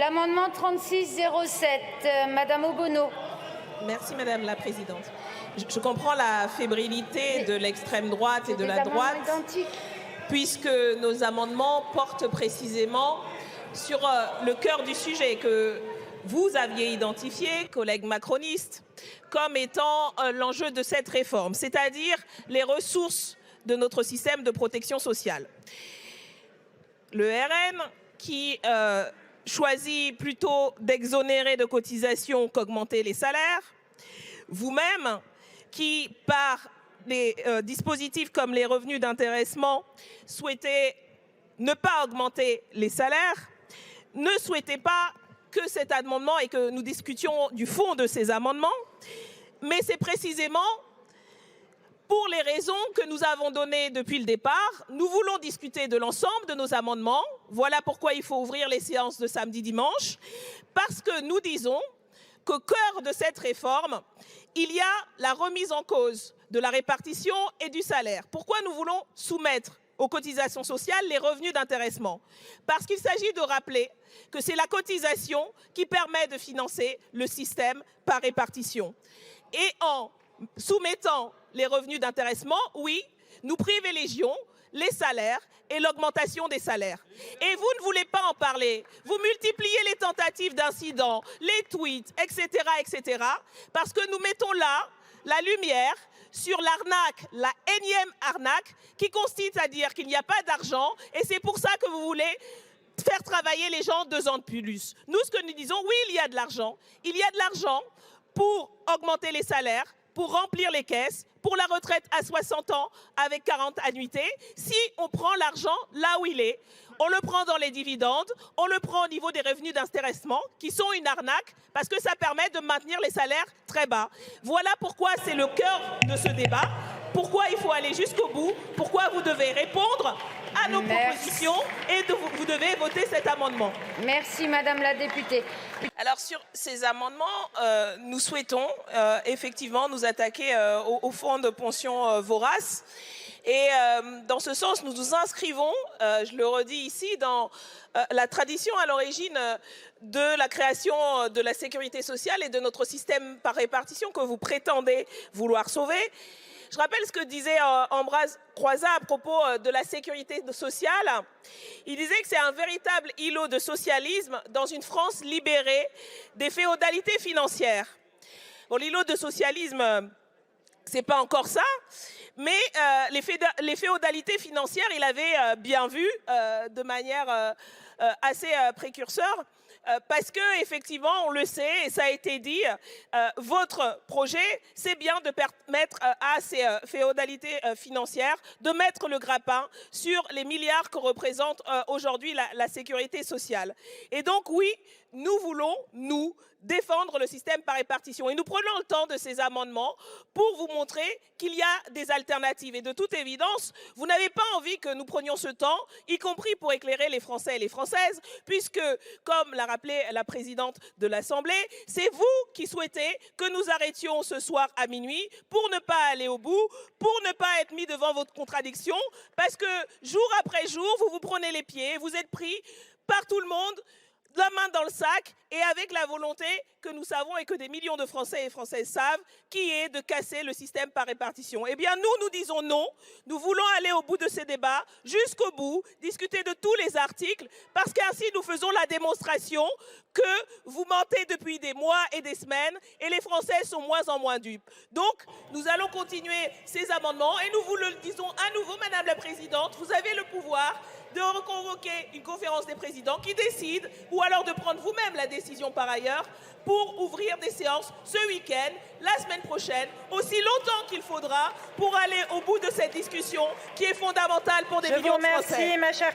L'amendement 3607, Madame Obono. Merci Madame la Présidente. Je comprends la fébrilité de l'extrême droite et de la droite, puisque nos amendements portent précisément sur le cœur du sujet que vous aviez identifié, collègues macronistes, comme étant l'enjeu de cette réforme, c'est-à-dire les ressources de notre système de protection sociale. Le RN qui choisit plutôt d'exonérer de cotisations qu'augmenter les salaires, vous-même qui, par des dispositifs comme les revenus d'intéressement, souhaitez ne pas augmenter les salaires, ne souhaitez pas que cet amendement et que nous discutions du fond de ces amendements, mais c'est précisément pour les raisons que nous avons données depuis le départ. Nous voulons discuter de l'ensemble de nos amendements. Voilà pourquoi il faut ouvrir les séances de samedi-dimanche, parce que nous disons qu'au cœur de cette réforme, il y a la remise en cause de la répartition et du salaire. Pourquoi nous voulons soumettre aux cotisations sociales les revenus d'intéressement? Parce qu'il s'agit de rappeler que c'est la cotisation qui permet de financer le système par répartition. Et en soumettant les revenus d'intéressement, oui, nous privilégions les salaires et l'augmentation des salaires. Et vous ne voulez pas en parler. Vous multipliez les tentatives d'incidents, les tweets, etc., etc., parce que nous mettons là la lumière sur l'arnaque, la énième arnaque, qui consiste à dire qu'il n'y a pas d'argent, et c'est pour ça que vous voulez faire travailler les gens 2 ans de plus. Nous, ce que nous disons, oui, il y a de l'argent. Il y a de l'argent pour augmenter les salaires, pour remplir les caisses, pour la retraite à 60 ans avec 40 annuités. Si on prend l'argent là où il est, on le prend dans les dividendes, on le prend au niveau des revenus d'intéressement, qui sont une arnaque, parce que ça permet de maintenir les salaires très bas. Voilà pourquoi c'est le cœur de ce débat, pourquoi il faut aller jusqu'au bout, pourquoi vous devez répondre à nos propositions et vous devez voter cet amendement. Merci Madame la députée. Alors sur ces amendements, nous souhaitons effectivement nous attaquer au fonds de pension vorace. Et dans ce sens, nous nous inscrivons, je le redis ici, dans la tradition à l'origine de la création de la sécurité sociale et de notre système par répartition que vous prétendez vouloir sauver. Je rappelle ce que disait Ambroise Croizat à propos de la sécurité sociale. Il disait que c'est un véritable îlot de socialisme dans une France libérée des féodalités financières. Bon, l'îlot de socialisme, c'est pas encore ça, mais les féodalités financières, il avait bien vu de manière assez précurseur. Parce que effectivement, on le sait, et ça a été dit, votre projet, c'est bien de permettre à ces féodalités financières de mettre le grappin sur les milliards que représente aujourd'hui la sécurité sociale. Et donc oui, nous voulons, nous, défendre le système par répartition. Et nous prenons le temps de ces amendements pour vous montrer qu'il y a des alternatives. Et de toute évidence, vous n'avez pas envie que nous prenions ce temps, y compris pour éclairer les Français et les Françaises, puisque, comme l'a rappelé la présidente de l'Assemblée, c'est vous qui souhaitez que nous arrêtions ce soir à minuit pour ne pas aller au bout, pour ne pas être mis devant votre contradiction, parce que jour après jour, vous vous prenez les pieds, vous êtes pris par tout le monde, la main dans le sac, et avec la volonté que nous savons et que des millions de Français et Françaises savent, qui est de casser le système par répartition. Eh bien, nous disons non. Nous voulons aller au bout de ces débats, jusqu'au bout, discuter de tous les articles, parce qu'ainsi nous faisons la démonstration que vous mentez depuis des mois et des semaines, et les Français sont moins en moins dupes. Donc, nous allons continuer ces amendements, et nous vous le disons à nouveau, Madame la Présidente, vous avez le pouvoir de reconvoquer une conférence des présidents qui décide, ou alors de prendre vous-même la décision par ailleurs, pour ouvrir des séances ce week-end, la semaine prochaine, aussi longtemps qu'il faudra pour aller au bout de cette discussion qui est fondamentale pour des millions de Français. Je vous remercie, ma chère